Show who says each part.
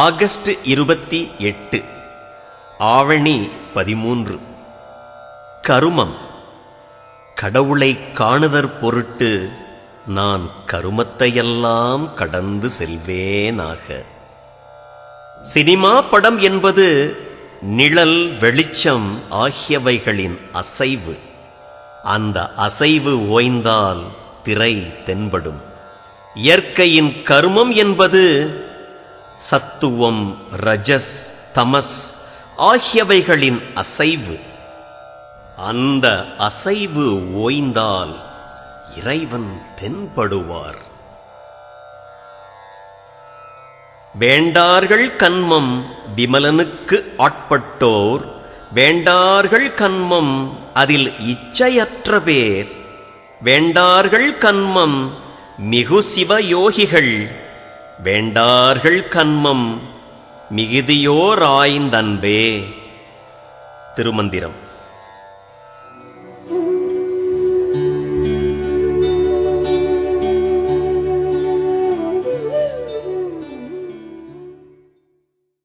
Speaker 1: August 28 ஆவணி 13. கருமம். கடவுளை காணுதற் பொருட்டு நான் கருமத்தையெல்லாம் கடந்து செல்வேனாக. சினிமா படம் என்பது நிழல், வெளிச்சம் ஆகியவைகளின் அசைவு. அந்த அசைவு ஓய்ந்தால் திரை தென்படும். இயற்கையின் கருமம் என்பது சத்துவம், ரஜஸ், தமஸ் ஆகியவைகளின் அசைவு. அந்த அசைவு ஓய்ந்தால் இறைவன் தென்படுவார். வேண்டார்கள் கன்மம் விமலனுக்கு ஆட்பட்டோர், வேண்டார்கள் கன்மம் அதில் இச்சையற்ற பேர், வேண்டார்கள் கன்மம் மிகு சிவயோகிகள், வேண்டார்கள் கன்மம் மிகுதியோராய்ந்தன்பே. திருமந்திரம்.